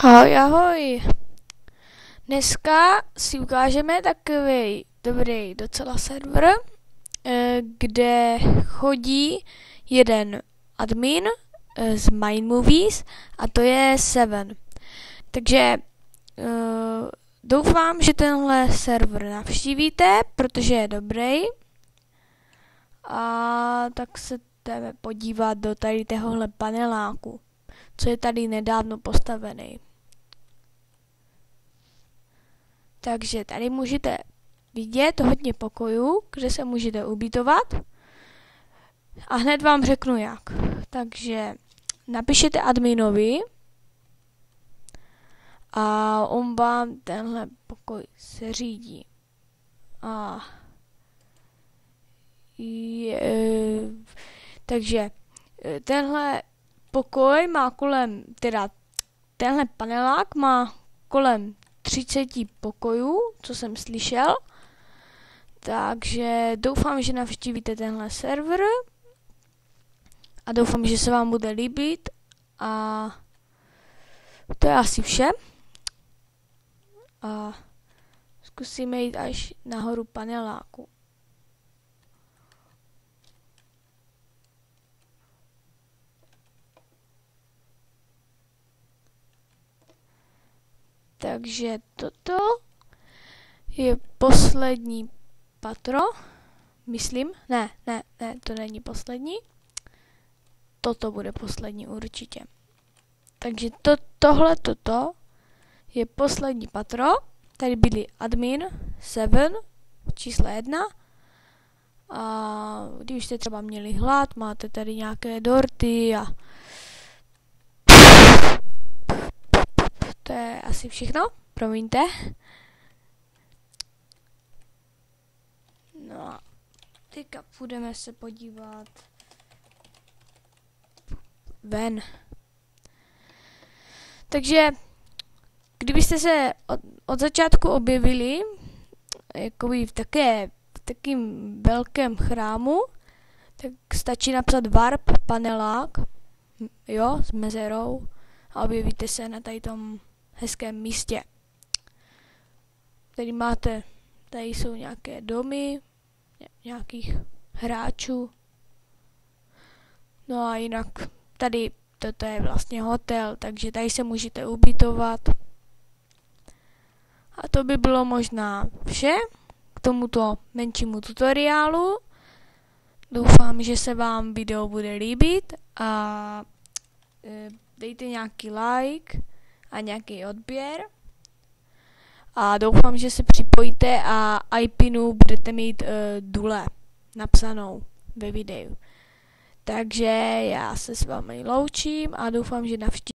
Ahoj, ahoj. Dneska si ukážeme takový dobrý docela server, kde chodí jeden admin z Mindmovies a to je Seven. Takže doufám, že tenhle server navštívíte, protože je dobrý. A tak se jdeme podívat do tady tohohle paneláku, co je tady nedávno postavený. Takže tady můžete vidět hodně pokojů, kde se můžete ubytovat. A hned vám řeknu jak. Takže napišete adminovi a on vám tenhle pokoj seřídí. Takže tenhle pokoj má kolem, tenhle panelák má kolem 30 pokojů, co jsem slyšel. Takže doufám, že navštívíte tenhle server a doufám, že se vám bude líbit a to je asi vše. A zkusíme jít až nahoru paneláku. Takže toto je poslední patro, myslím, ne, to není poslední, toto bude poslední určitě. Takže toto je poslední patro, tady byli admin 7, číslo 1 a když jste třeba měli hlad, máte tady nějaké dorty a to je asi všechno, promiňte. No a teďka půjdeme se podívat ven. Takže kdybyste se od začátku objevili jakoby v takým velkém chrámu, tak stačí napsat warp panelák, jo, s mezerou a objevíte se na tady tom hezkém místě. Tady jsou nějaké domy, nějakých hráčů. No a jinak tady toto je vlastně hotel, takže tady se můžete ubytovat. A to by bylo možná vše k tomuto menšímu tutoriálu. Doufám, že se vám video bude líbit a dejte nějaký like a nějaký odběr. A doufám, že se připojíte a IPinu budete mít dule napsanou ve videu. Takže já se s vámi loučím a doufám, že navštívíte.